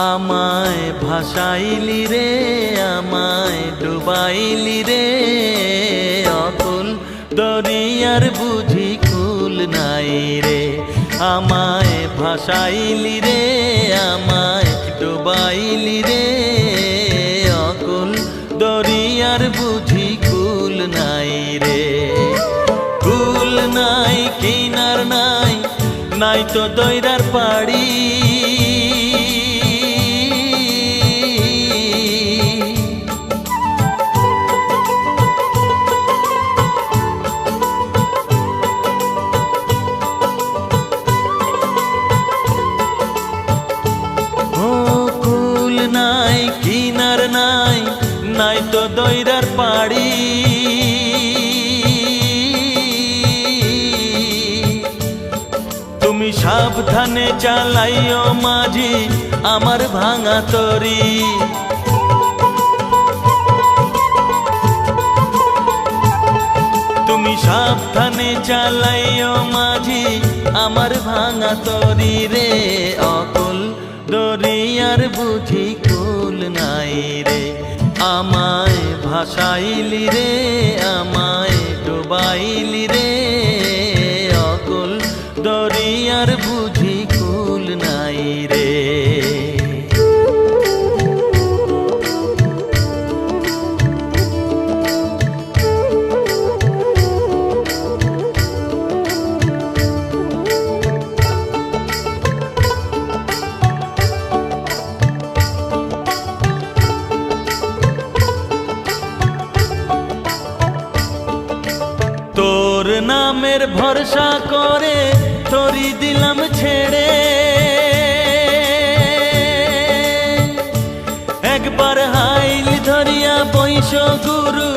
আমায় ভাসাইলি রে, আমায় ডুবাইলি রে, অকুল দরিয়ার বুঝি কুল নাই রে। আমায় ভাসাইলি রে, আমায় ডুবাইলি রে, অকুল দরিয়ার বুঝি কুল নাই রে। কুল নাই, কিনার নাই, নাই তো দইরার পাড়ি। কিনার নাই, নাই তো দইরার পাড়ি। তুমি সাবধানে চালাইও মাঝি আমার ভাঙা তরি। তুমি সাবধানে চালাইও মাঝি আমার ভাঙা তরি রে, অকুল দরিয়ার বুঝি কুল নাই রে। আমায় ভাসাইলি রে, আমায় ডুবাইলি রে, অকুল দরিয়ার বুঝি কুল নাই রে। তোর নামের ভরসা করে তরি দিলাম ছেড়ে। একবার হাইল ধরিয়া বৈশ গুরু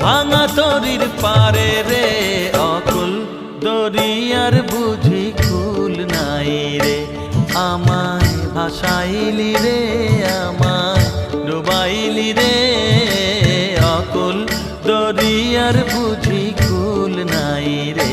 ভাঙা তরির পারে রে, অকুল দরিয়ার বুঝি কুল নাই রে। আমায় ভাসাইলি রে, আমায় ডুবাইলি রে, অকুল দরিয়ার বুঝি কুল নাই রে।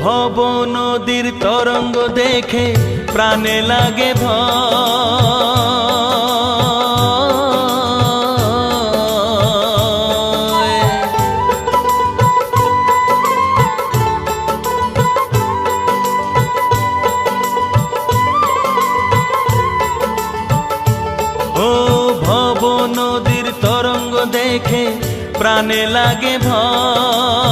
ভব নদীর তরঙ্গ দেখে প্রাণে লাগে ভয়। ও ভব নদীর তরঙ্গ দেখে প্রাণে লাগে ভয়।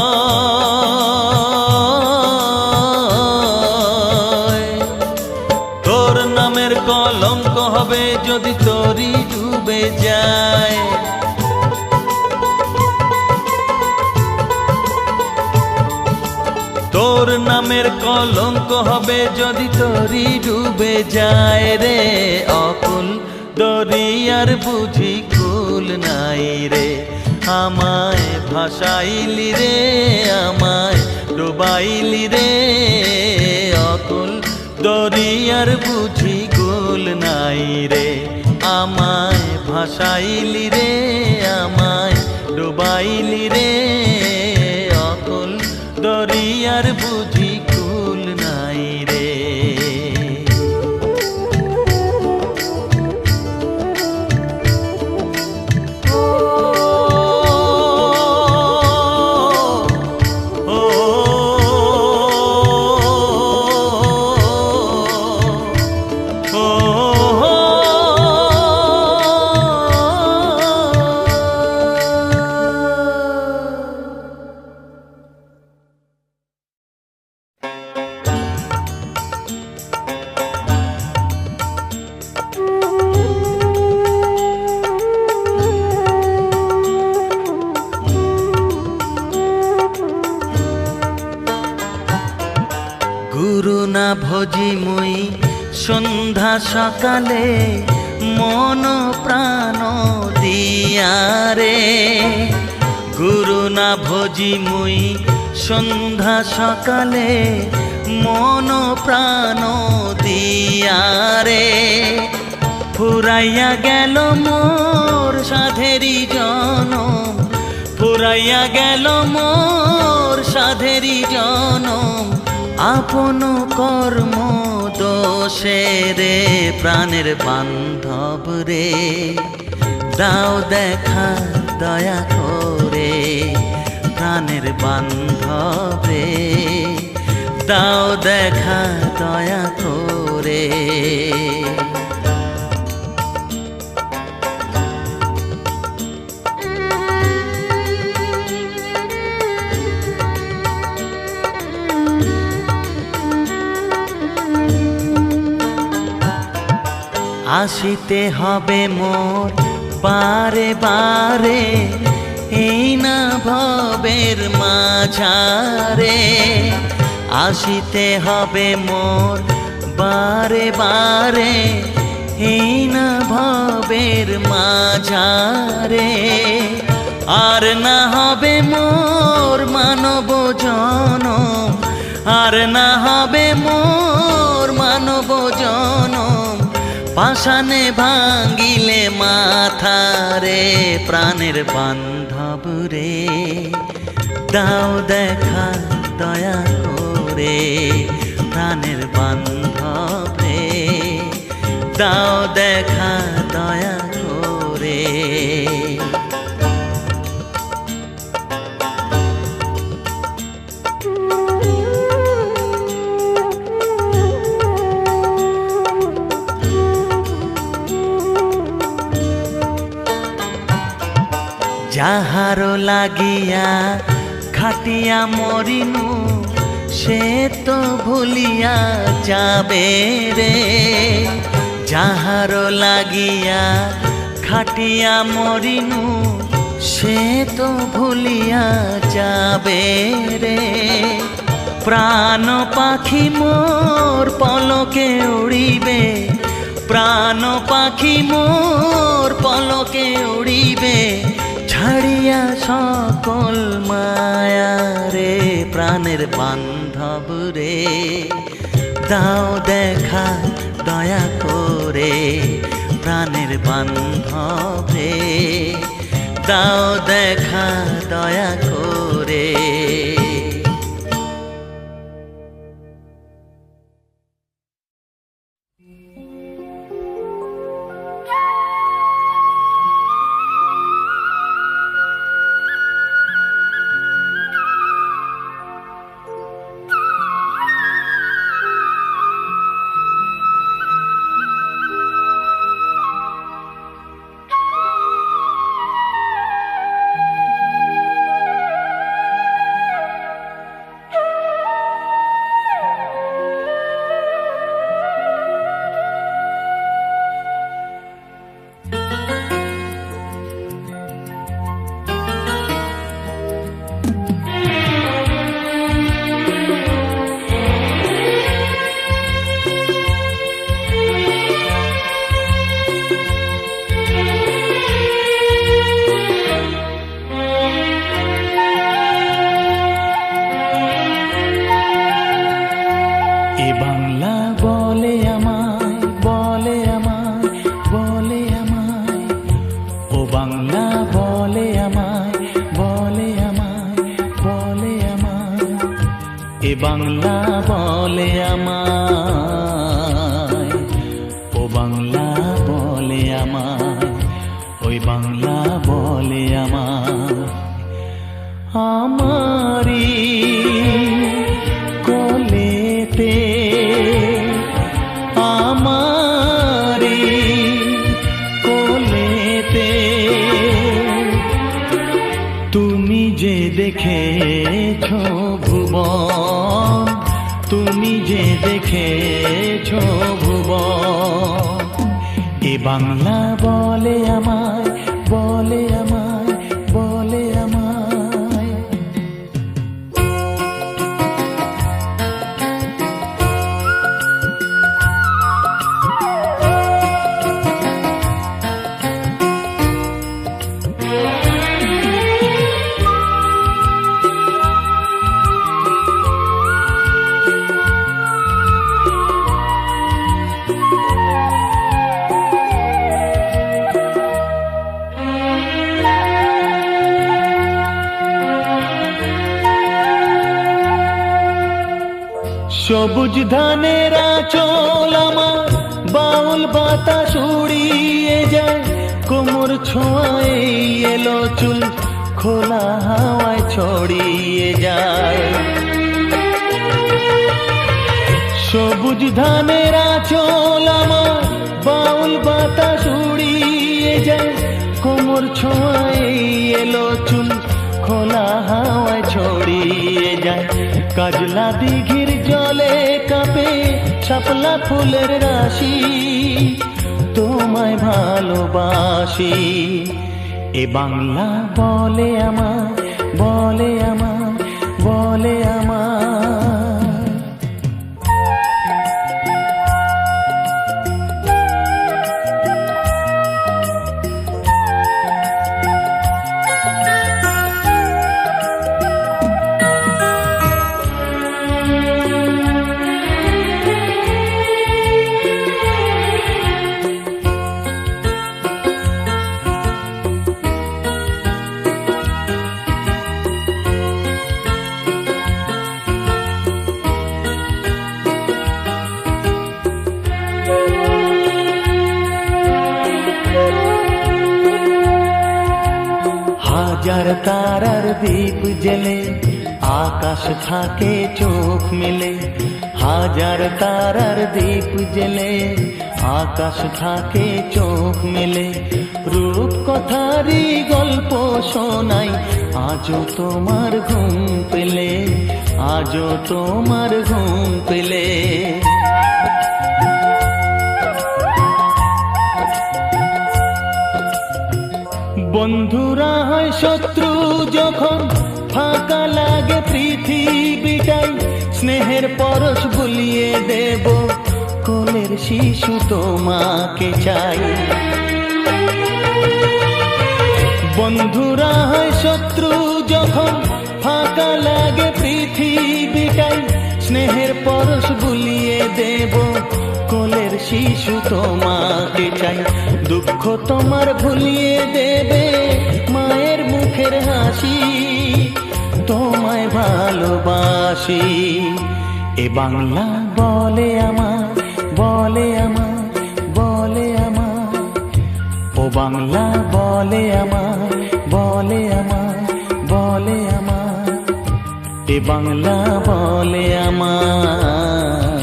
তোর নামের কলঙ্ক হবে যদি তরি ডুবে যায়। তোর নামের কলঙ্ক হবে যদি তরি ডুবে যায় রে, অকুল দরিয়ার বুঝি কুল নাই রে। আমায় ভাসাইলি রে, আমায় ডুবাইলি রে, অকুল দরিয়ার বুঝি কুল নাই রে। আমায় ভাসাইলি রে, আমায় ডুবাইলি রে, অকুল দরিয়ার বুঝি কুল নাই রে। গুরু না ভজি মুই সন্ধ্যা সকালে মন প্রাণ দিয়ারে। গুরু না ভজি মুই সন্ধ্যা সকালে মন প্রাণ দিয়ারে। ফুরাইয়া গেল মোর সাধেরি জনম, ফুরাইয়া গেল মোর সাধেরি জনম। আপন কর্ম দোষে রে প্রাণের বান্ধব রে, দাও দেখা দয়া করে প্রাণের বান্ধব রে, দাও দেখা দয়া করে। আসিতে হবে মোর বারে বারে, এই না ভবের মাঝারে। আসিতে হবে মোর বারে বারে, এই না ভবের মাঝারে। আর না হবে মোর মানব জনম, আর না হবে মোর মানব জনম। পাষাণে ভাঙ্গিলে মাথা রে প্রাণের বান্ধব রে, দাও দেখা দয়া করে প্রাণের বান্ধব রে, দাও দেখা দয়া করে। যাহারো লাগিয়া খাটিয়া মরিনু, সে তো ভুলিয়া যাবে রে। যাহারো লাগিয়া খাটিয়া মরিনু, সে তো ভুলিয়া যাবে রে। প্রাণ পাখি মোর পলকে উড়িবে, প্রাণ পাখি মোর পলকে উড়িবে। ছাড়িয়া সকল মায়া রে প্রাণের বান্ধব রে, দাও দেখা দয়া করে প্রাণের বান্ধব রে, দাও দেখা দয়া করে। বাংলা বলে আমায়, ও বাংলা বলে আমায়, ওই বাংলা বলে আমায়। আমারি কোলেতে, আমারি কোলেতে তুমি যে দেখেছো ভুবন, তুমি যে দেখেছো ভুবন। এ বাংলা বলে আমায়, বলে আমায়, বলে আমায়। সবুজ ধানের আঁচল আমার বাউল বাতাস উড়িয়ে যায়, কোমর ছোঁয়ায় এলো চুল খোলা হাওয়ায় ছড়িয়ে যায়। সবুজ ধানের আঁচল আমার বাউল বাতাস উড়িয়ে যায়, কোমর ছোঁয়ায় এলো চুল খোলা হাওয়ায় ছড়িয়ে যায়। কাজলা দিঘির জলে কাঁপে শাপলা ফুলের রাশি, তোমায় ভালোবাসি। এ বাংলা বলে আমার, বলে আমার, বলে আমার। হাজার তারার দীপ জেলে আকাশ থাকে চোখ মেলে, হাজার তারার দীপ জেলে আকাশ থাকে চোখ মেলে। রূপ কথারই গল্প শোনাই আজও তোমার ঘুম পেলে, আজও তোমার ঘুম পেলে। বন্ধুরা হয় শত্রু যখন ফাঁকা লাগে পৃথিবীটাই, স্নেহের পরশ বুলিয়ে দেব কোলের শিশু তোমাকে চাই। বন্ধুরা হয় শত্রু যখন ফাঁকা লাগে পৃথিবীটাই, স্নেহের পরশ বুলিয়ে দেব কোলের শিশু তোমাকে চাই। দুঃখ তোমার ভুলিয়ে দেবে মায়ের মুখের হাসি, তোমায় ভালোবাসি। এ বাংলা বলে আমার, বলে আমার, বলে আমার। ও বাংলা বলে আমার, বলে আমার, বলে আমার। এ বাংলা বলে আমার,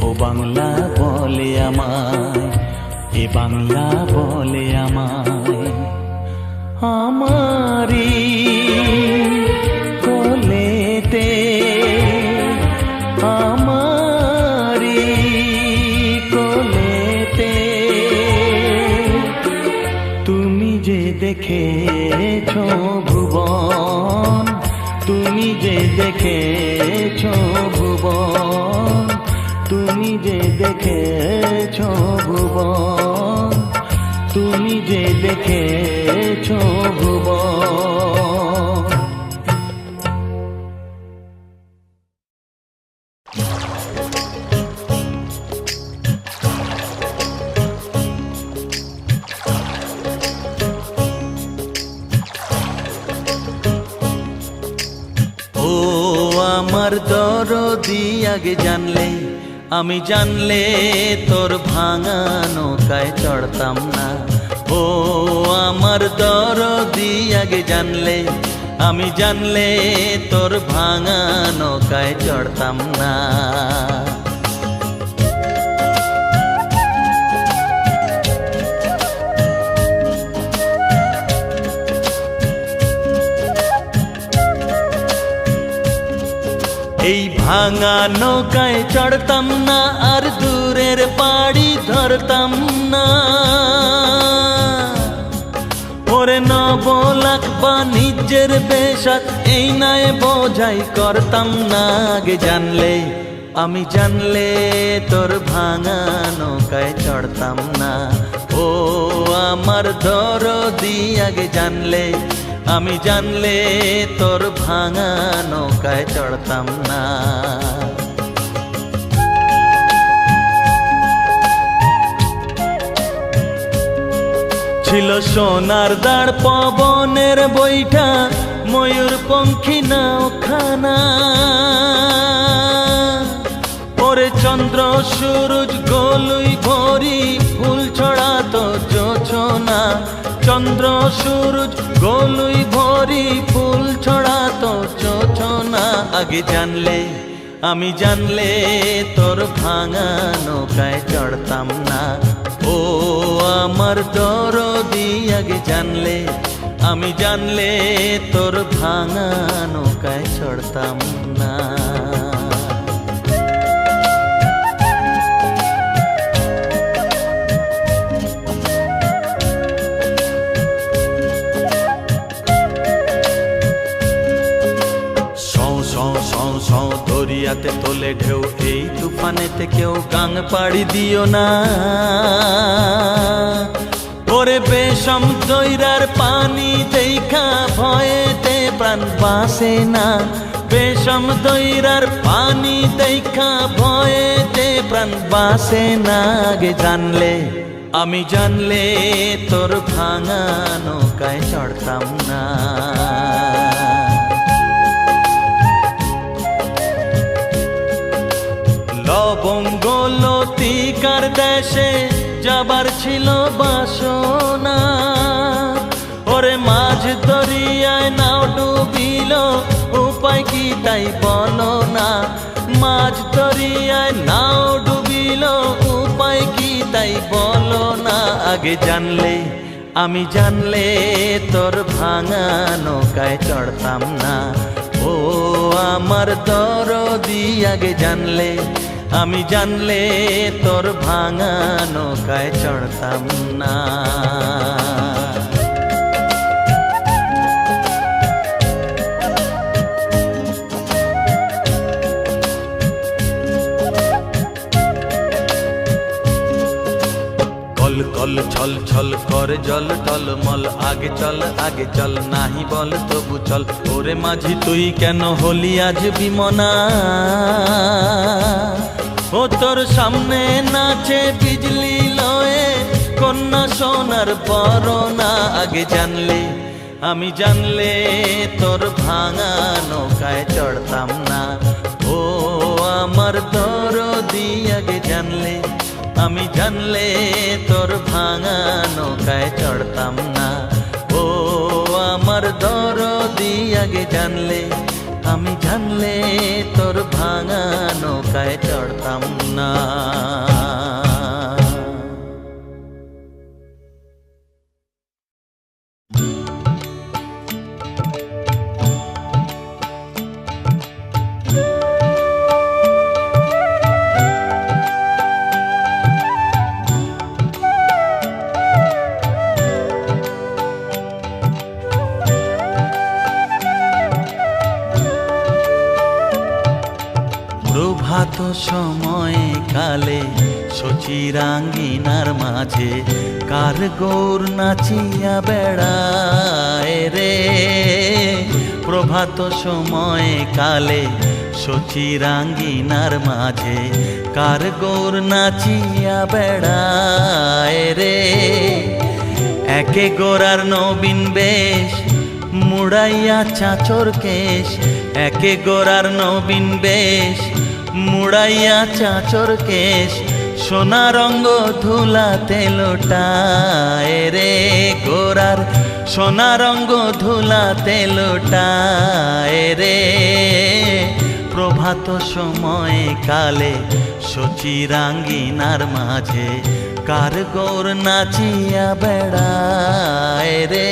ও বাংলা বলে আমায়, এ বাংলা বলে আমায়। আমারি কোলেতে, আমারি কোলেতে তুমি যে দেখেছো ভুবন, তুমি যে দেখেছো ভুবন, তুমি যে দেখেছো ভুবন, তুমি যে দেখেছো ভুবন। ও আমার দরদি আগে জানলে, আমি জানলে তোর ভাঙা নৌকায় চড়তাম না। ও আমার দরদি আগে জানলে, আমি জানলে তোর ভাঙা নৌকায় চড়তাম না। এই ভাঙা নৌকায় চড়তাম না, আর দূরের পাড়ি ধরতাম না। ওরে নবলাখ বাণিজ্যের বেশাত এই নয় বোঝাই করতাম না। আগে জানলে, আমি জানলে তোর ভাঙা নৌকায় চড়তাম না। ও আমার দরদি আগে জানলে, আমি জানলে তোর ভাঙা নৌকায় চড়তাম না। ছিল সোনার দাঁড় পবনের বৈঠা ময়ূর পঙ্খী নাওখানা, ওরে চন্দ্র সূরজ গোলুই ভরি ফুল ছড়াতো জোছনা। চন্দ্র সূরজ গোলুই ভরি ফুল ছড়াতো জোছনা। আগে জানলে আমি জানলে তোর ভাঙা নৌকায় চড়তাম না। ও আমার দরদি আগে জানলে আমি জানলে তোর ভাঙা নৌকায় চড়তাম না। দরিয়াতে তোলে ঢেউ, এই তুফানেতে কেউ গাং পাড়ি দিও না। ওরে বেশম দইরার পানি দেখা ভয়েতে প্রাণ বাসে না। বেশম দইরার পানি দেখা ভয়েতে প্রাণ বাসে না। আগে জানলে আমি জানলে তোর ভাঙা নৌকায় চড়তাম না। লবঙ্গ লতিকার দেশে যাবার ছিল বাসনা। ওরে মাঝ দরিয়ায় নাও ডুবিল, উপায় কি তাই বলো না। মাঝ দরিয়ায় নাও ডুবিল, উপায় কি তাই বলো না। আগে জানলে আমি জানলে তোর ভাঙা নৌকায় চড়তাম না। ও আমার দরদি আগে জানলে আমি জানলে তোর ভাঙা নৌকায় চড়তাম না। কল কল ছল ছল করে জল টলমল, আগে চল নাহি বল তবু চল। ওরে মাঝি তুই কেন হলি আজ বিমনা, ও তোর সামনে নাচে বিজলি লয়ে কন্যা সোনার পরনা। আগে জানলে আমি জানলে তোর ভাঙা নৌকায় চড়তাম না। ও আমার দরদি আগে জানলে আমি জানলে তোর ভাঙা নৌকায় চড়তাম না। ও আমার দরদি আগে জানলে আমি জানলে তোর ভাঙা নৌকায় চড়তাম না। প্রভাত সময়ে কালে শচীরাঙ্গিনার মাঝে কার গৌর নাচিয়া বেড়ায় রে। প্রভাত সময়ে কালে শচীরাঙ্গিনার মাঝে কার গৌর নাচিয়া বেড়ায় রে। একে গোরার নবীন বেশ মুড়াইয়া চাচর কেশ, একে গোরার নবীন বেশ মুড়াইয়া চাচর কেশ। সোনা রঙ্গ ধুলাতে লোটায় রে, গোরার সোনা রঙ্গ ধুলাতে লোটায় রে। প্রভাত সময়ে কালে শচীরাঙ্গিনার মাঝে কার গৌর নাচিয়া বেড়ায় রে।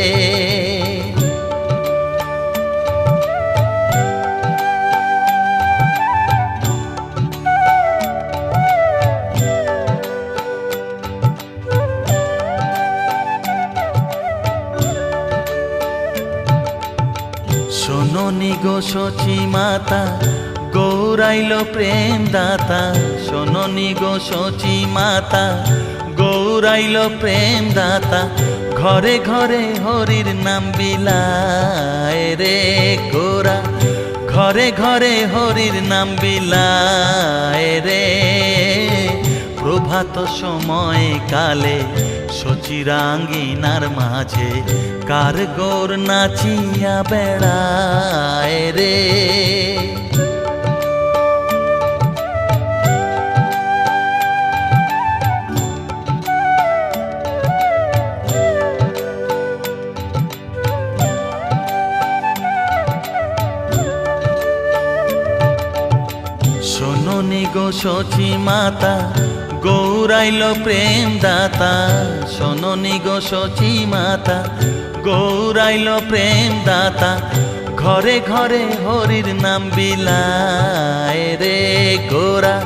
শোনোনি গো শচী মাতা গৌরাইল প্রেম দাতা, শোনোনি গো শচী মাতা গৌরাইল প্রেম দাতা। ঘরে ঘরে হরির নাম বিলায় রে গোরা, ঘরে ঘরে হরির নাম বিলায় রে। প্রভাত সময় কালে সচিরাঙ্গিনার মাঝে কার গোর নাচিয়া বেড়ায় রে। শোনোনি গো সচি মাতা, গৌরাইল প্রেম দাতা। শোনোনি গো সচি মাতা, গৌরাইল প্রেম দাতা। ঘরে ঘরে হরির নাম বিলায় রে গোরা,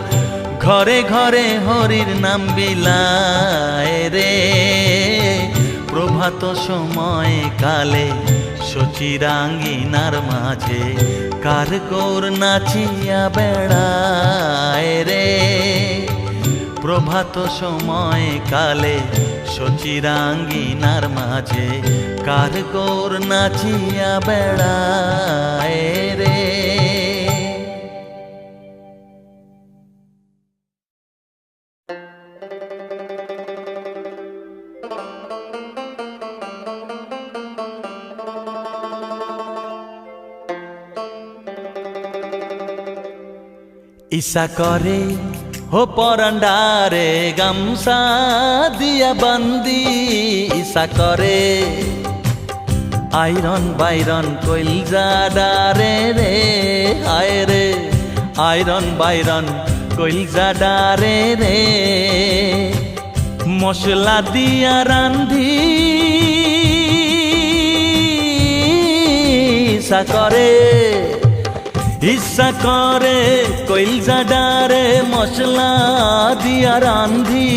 ঘরে ঘরে হরির নাম বিলায় রে। প্রভাত সময় কালে সচিরাঙ্গিনার মাঝে কার গৌর নাচিয়া বেড়ায় রে। প্রভাত সময় কালে সচিরাঙ্গিনার মাঝে কার গৌর নাচিয়া বেড়ায় রে। ইসা করে হো পরান্ডারে গামছা দিয়া বান্দি। ইসা করে আইরন বাইরন কইলজা ডারে রে, আয় রে আইরন বাইরন কইলজা ডারে রে। মশলা দিয়া রান্ধি ইসা করে, ইচ্ছা করে কইলজা ডারে মশলা দিয়া রান্ধি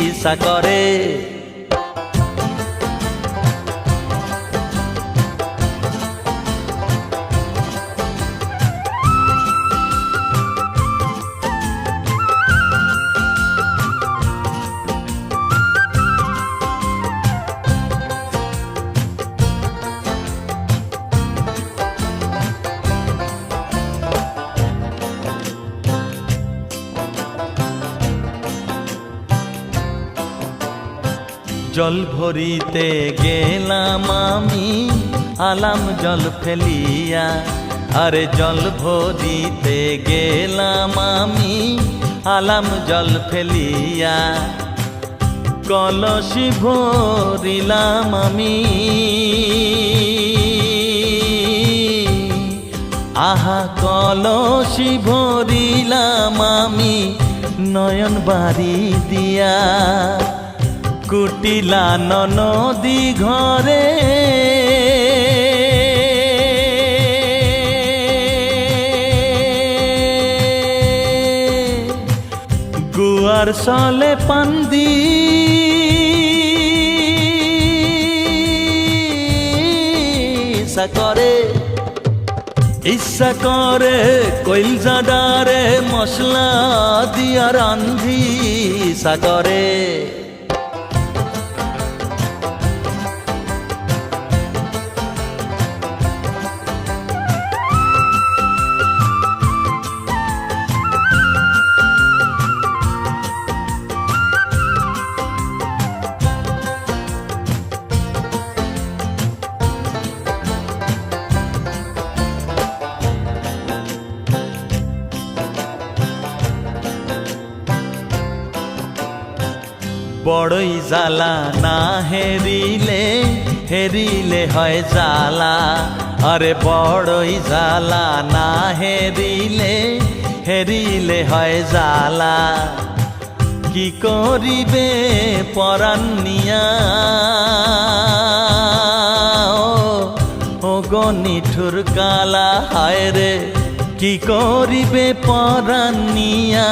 ইচ্ছা করে। জল ভরিতে গেলাম আমি আলাম জল ফেলিয়া, আরে জল ভরিতে গেলাম আমি আলাম জল ফেলিয়া। কলসি ভরিলাম আমি, আহা কলসি ভরিলাম আমি নয়ন বাড়ি দিয়া। কুটিলা নদী ঘরে গুয়ার সলে পান্দি। ইচ্ছা করে ইচ্ছা করে কইলজা ডারে মশলা দিয়া রান্ধি ইচ্ছা করে। বড়ই জ্বালা না হেরিলে, হেরিলে হয় জ্বালা। আরে বড়ই জ্বালা না হেরিলে, হেরিলে হয় জ্বালা। কি করিবে পরাণ নিয়া ও গো নিঠুর কালা, হায় রে কি করিবে পরাণ নিয়া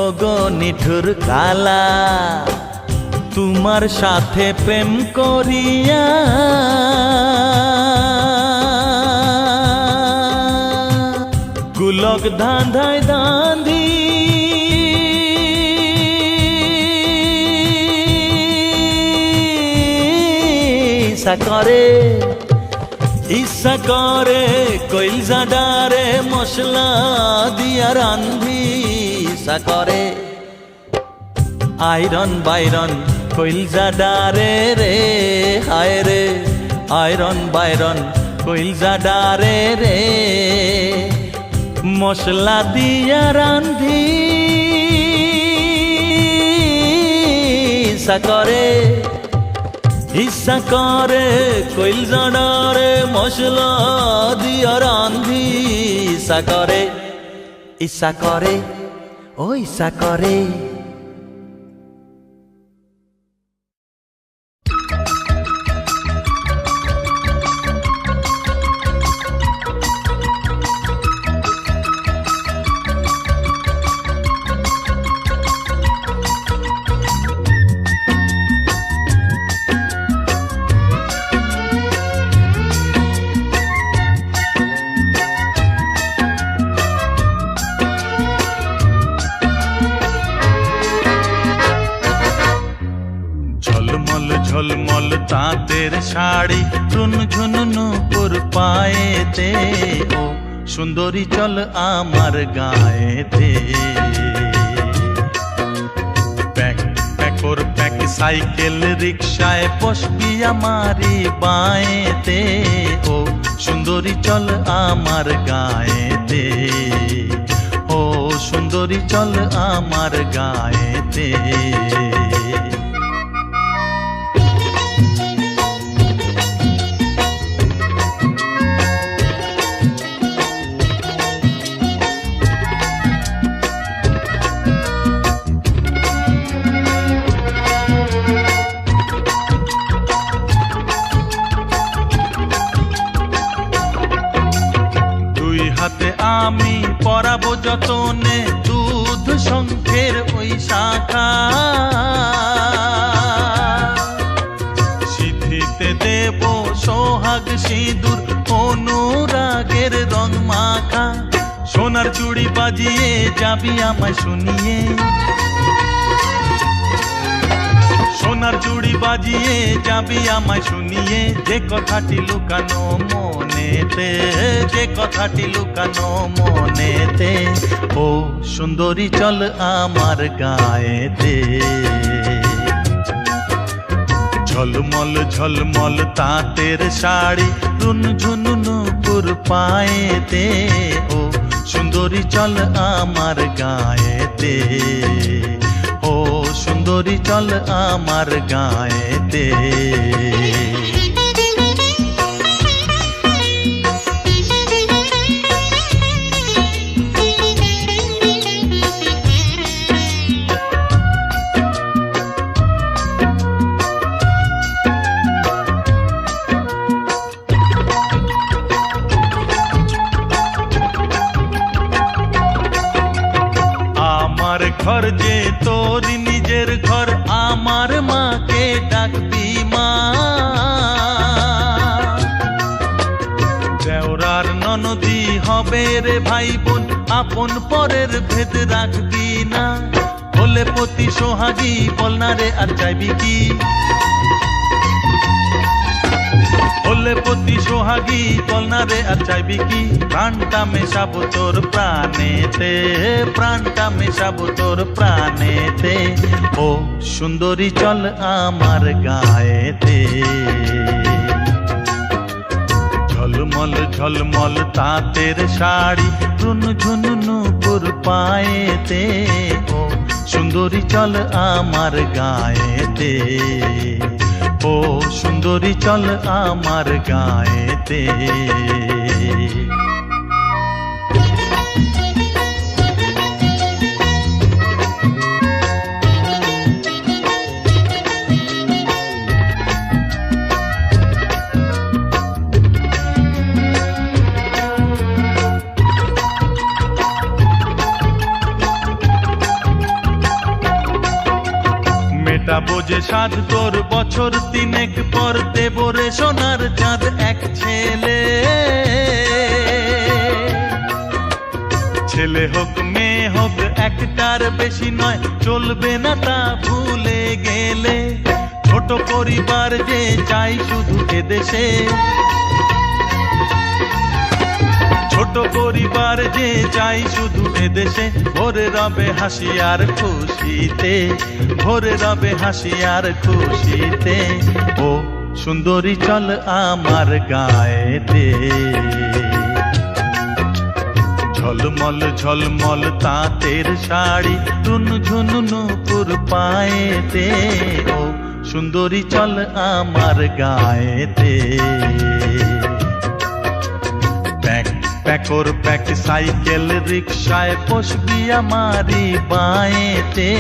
ও গো নিঠুর কালা। তোমার সাথে প্রেম করিয়া গুলক ধাঁধায় ধাঁধি। ইচ্ছা করে ইচ্ছা করে কইলজা ডারে মশলা দিয়া রান্ধি ইচ্ছা করে আয়রন বাইরন কইলজা ডারে রে হায় রে আয়রন বাইরন কইলজা ডারে রে মশলা দিয়া রান্ধি ইচ্ছা করে কইলজা ডারে মশলা দিয়া রান্ধি ইচ্ছা করে ও ইচ্ছা করে ঝলমল তাঁতের শাড়ি ঝুনঝুন নূপুর পায়েতে ও সুন্দরী চল আমার গায়েতে প্যাক প্যাকর প্যাক সাইকেল রিক্সায় বসবি আমারি বায়েতে ও সুন্দরী চল আমার গায়েতে ও সুন্দরী চল আমার গায়েতে হাতে আমি পরাবো যতনে দুধ শঙ্খের ওই শাখা সিঁথিতে দেব সোহাগ সিঁদুর অনুরাগের রং মাখা সোনার চুড়ি বাজিয়ে যাবি আমায় শুনিয়ে সোনার চুড়ি বাজিয়ে যাবি আমায় শুনিয়ে যে কথাটি লুকানো মনেতে যে কথাটি লুকানো মনেতে ও সুন্দরী চল আমার গায়েতে ঝলমল ঝলমল তাঁতের শাড়ি ঝুনঝুন নূপুর পায়েতে ও সুন্দরী চল আমার গায়েতে ও সুন্দরী চল আমার গায়েতে আমার ঘর যে তোর নিজের ঘর আমার মাকে ডাকবি মা দেওরার ননদি হবে রে ভাই বোন আপন পরের ভেদ রাখবি না বলে পতি সোহাগী বল না রে আর চাইবি কি বলে পতি সোহাগী বল না রে আর চাইবি কি প্রাণটা মেশাবো তোর প্রাণেতে প্রাণটা মেশাবো তোর প্রাণেতে ও সুন্দরী চল আমার গায়েতে ঝলমল ঝলমল তাঁতের শাড়ি ঝুনঝুন নূপুর পায়েতে ও সুন্দরী চল আমার গায়েতে ও সুন্দরী চল আমার গায়েতে মেটাবো যে সাধ তোর বছর তিনেক পর দেব রে সোনার চাঁদ এক ছেলে ছেলে হোক মেয়ে হোক একটার বেশি নয় চলবে না তা ভুলে গেলে ছোট পরিবার যে চাই শুধু এদেশে, ছোট পরিবার যে চাই শুধু এদেশে, ভরে রবে হাসি আর খুশিতে, ভরে রবে হাসি আর খুশিতে। ও সুন্দরী চল আমার গায়েতে, ঝলমল ঝলমল তাঁতের শাড়ি, রুনঝুন নূপুর পায়েতে। ও সুন্দরী চল আমার গায়েতে। প্যাক প্যাকর প্যাক সাইকেল রিক্সায় বসবি আমারি বায়েতে।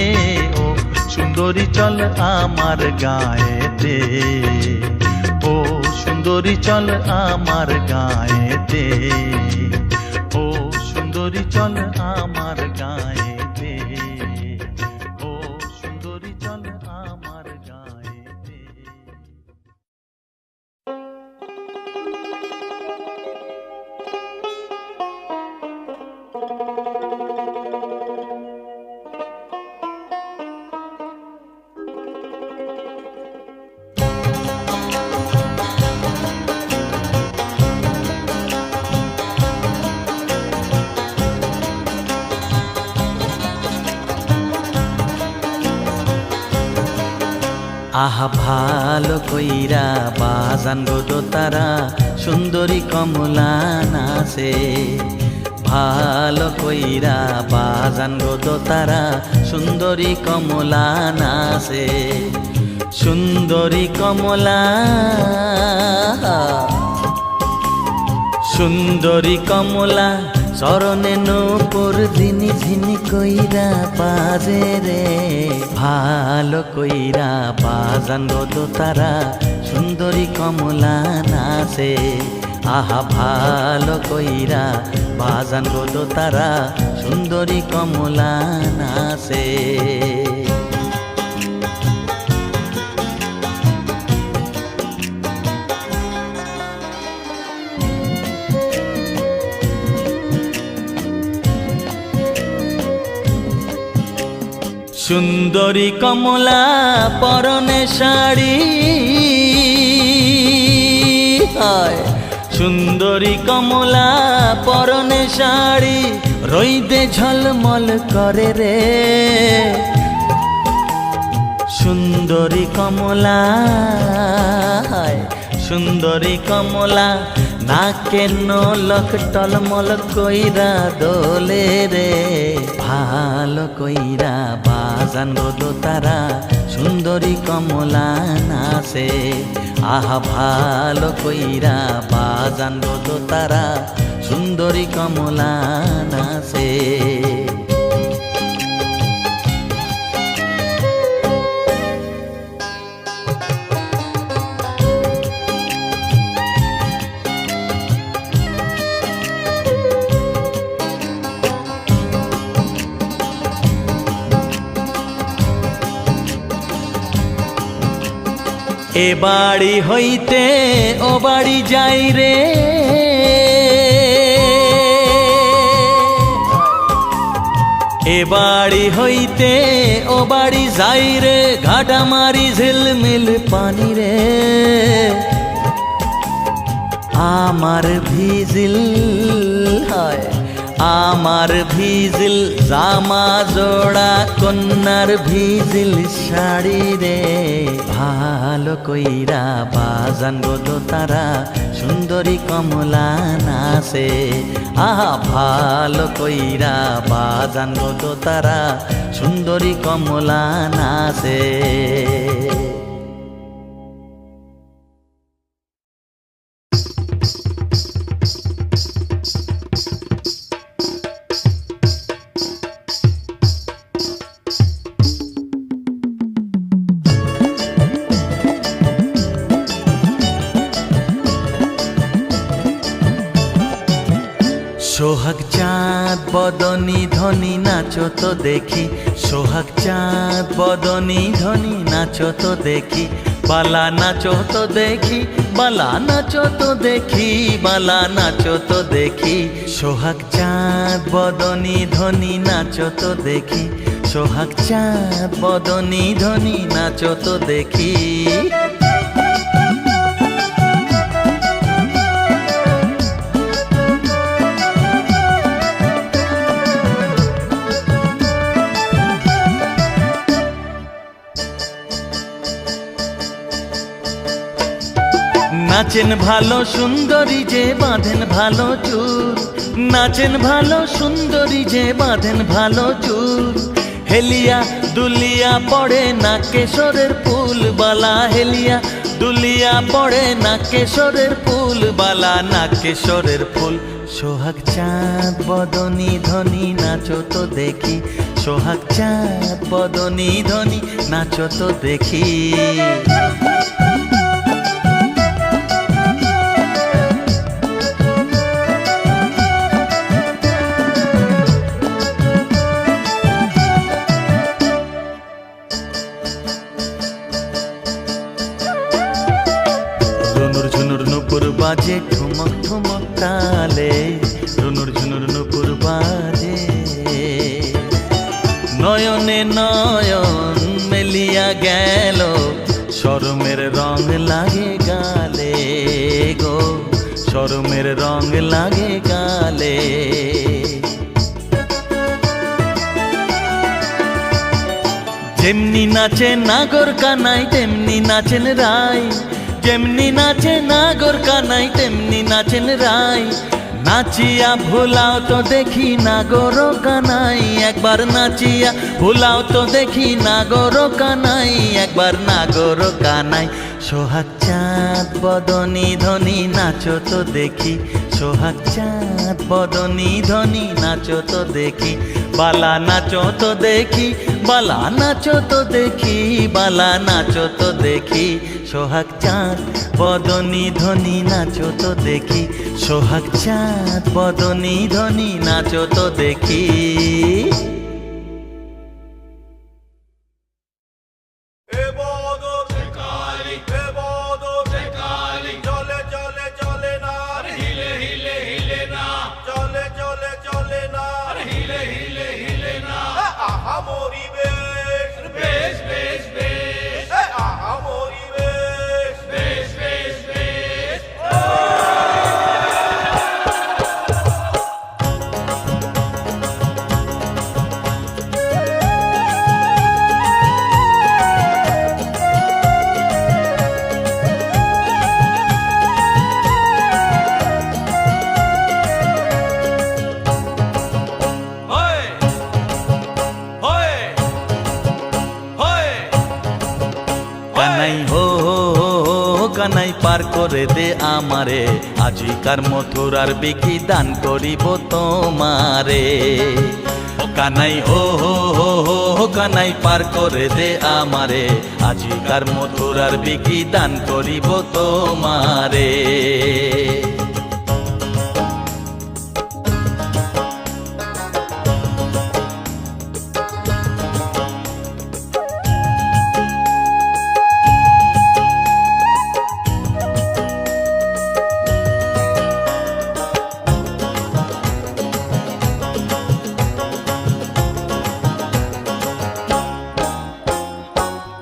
ও সুন্দরী চল আমার গায়েতে, ও সুন্দরী চল আমার গায়েতে, ও সুন্দরী চল আমার গায়েতে, ও সুন্দরী চল আমার গায়েতে। আহা ভালো কইরা বাজান গো দোতারা, সুন্দরী কমলা নাচে। ভালো কইরা বাজান গো দোতারা, সুন্দরী কমলা নাচে। সুন্দরী কমলা, সুন্দরী কমলা চরণে নূপুর ঝিনি ঝিনি কইরা বাজে রে। ভালো কইরা বাজান গো দোতারা, সুন্দরী কমলা নাচে। আহা ভালো কইরা বাজান গো দোতারা, সুন্দরী কমলা নাচে। সুন্দরী কমলা পরনে শাড়ি, সুন্দরী কমলা পরনে শাড়ি, রইদে ঝলমল করে রে। সুন্দরী কমলা, সুন্দরী কমলা নাকে নলক টলমল কইরা দোলে রে। ভালো কইরা বাজান গো দোতারা, সুন্দরী কমলা নাচে। আহা ভালো কইরা বাজান গো দোতারা, সুন্দরী কমলা নাচে। এ বাড়ি হইতে ও বাড়ি যাই রে। এ বাড়ি হইতে ও বাড়ি যাই রে, ঘাটা মারি ঝিলমিল পানি রে। আমার ভিজিল হয়, আমার ভিজিল জামা জোড়া, কন্যার ভিজিল শাড়ি রে। ভালো কইরা বাজান গো দোতারা, সুন্দরী কমলা নাচে। আহা ভালো কইরা বাজান গো দোতারা, সুন্দরী কমলা নাচে। সোহাগ চাঁদ বদনী ধনী নাচো তো দেখি, সোহাগ চাঁদ বদনী ধনী নাচো তো দেখি। বালা নাচো তো দেখি, বালা নাচো তো দেখি, বালা নাচো তো দেখি। সোহাগ চাঁদ বদনী ধনী নাচো তো দেখি, সোহাগ চাঁদ বদনী ধ্বনি নাচো তো দেখি। নাচেন ভালো সুন্দরী যে বাঁধেন ভালো চুল, নাচেন ভালো সুন্দরী যে বাঁধেন ভালো চুল। হেলিয়া দুলিয়া পড়ে না কেশরের ফুল বালা, হেলিয়া দুলিয়া পড়ে না কেশরের ফুল বালা, না কেশরের ফুল। সোহাগ চাঁদ বদনী ধ্বনি নাচো তো দেখি, সোহাগ চাঁদ বদনী ধ্বনি নাচো তো দেখি। রুনুর ঝুনুর নুপুর বাজে ঠুমক ঠুমক তালে, রুনুর ঝুনুর নুপুর বাজে। নয়নে নয়ন মেলিয়া গেল, শরমের রং লাগে গালে গো, শরমের রং লাগে গালে। যেমনি নাচে নাগর কানাই তেমনি নাচেন রাই, যেমনি নাচে নাগর কানাই তেমনি নাচেন রাই। নাচিয়া ভুলাও তো দেখি নাগর কানাই, একবার নাচিয়া ভুলাও তো দেখি নাগর কানাই, একবার নাগর কানাই। সোহাগ চাঁদ বদনী ধ্বনি নাচো তো দেখি, সোহাগ চাঁদ বদনী ধ্বনি নাচো তো দেখি। বালা নাচো তো দেখি, বালা নাচো তো দেখি, বালা নাচো তো দেখি। সোহাগ চাঁদ বদনী ধ্বনি নাচো তো দেখি, সোহাগ চাঁদ বদনী ধ্বনি নাচো তো দেখি। কানাই হো কানাই পার করে দে আমারে, আজিকার মথুরার বিকি দান করিব তোমারে। ও কানাই হো কানাই পার করে দে আমারে, আজিকার মথুরার বিকি দান করিব তোমারে।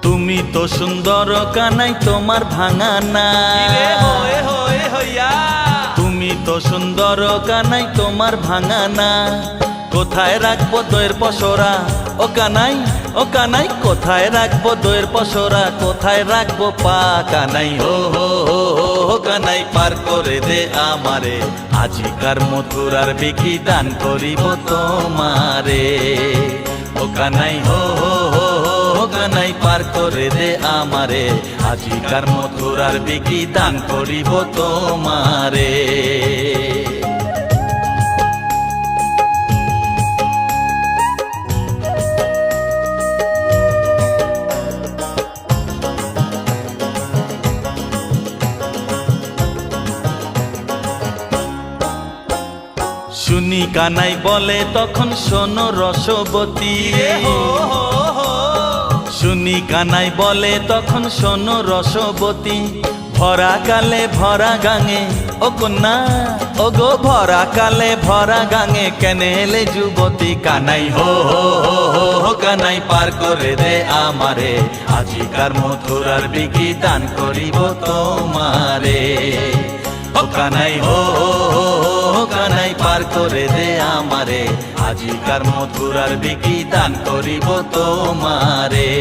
তুমি তো সুন্দর কানাই তোমার ভাঙা না, তুমি তো সুন্দর কানাই তোমার ভাঙা না। কোথায় রাখবো দইয়ের পসরা ও কানাই, ও কানাই কোথায় রাখবো দইয়ের পসরা, কোথায় রাখবো পা কানাই হো কানাই পার করে দে আমারে, আজিকার মথুরার বিকি দান করিব তোমারে। ও কানাই হো কানাই পার করে দে আমারে, আজিকার মথুরার বিকি দান করিব তোমারে। শুনি কানাই বলে তখন শোনো রসবতী, শুনি কানাই বলে তখন শোনো রসবতী। ভরা কালে ভরা গাঙে ও কন্যা, ও গো ভরা কালে ভরা গাঙে কেন এলে যুবতী। কানাই হো কানাই পার করে দে আমারে, আজিকার মথুরার বিকি দান করিব তোমারে। ও কানাই হো কানাই পার করে দে আমারে, আজিকার মথুরার বিকি দান করিব তোমারে।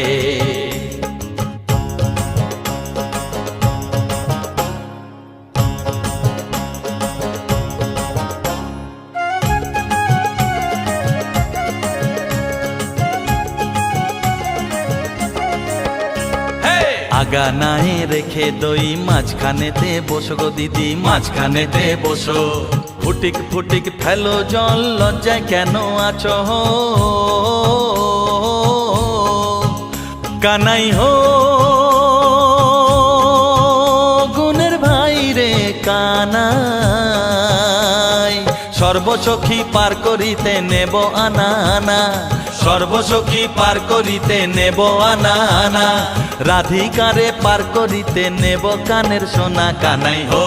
আগা নাই রেখে দই মাঝখানেতে বসো গো দিদি, মাঝখানেতে বসো। ফুটিক ফুটিক ফেলো জল, লজ্জায় কেন আছো কানাই হো গুণের ভাই রে কানাই। সর্বসখী পার করিতে নেব আনা আনা, সর্বসখী পার করিতে নেব আনা আনা। রাধিকারে পার করিতে নেব কানের সোনা, কানাই হো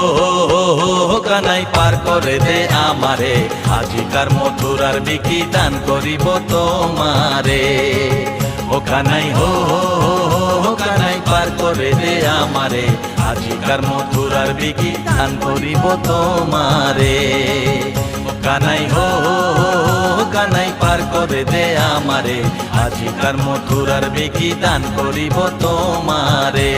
কানাই পার করে দে আমারে, আজিকার মথুরার বিকি দান করিব তোমারে। ও কানাই হো কানাই পার করে দে আমারে, আজিকার মথুরার বিকি দান করিব তোমারে। কানাই হো কানাই পার করে দে আমারে, আজিকার মথুরার বিকি দান করিব তোমারে।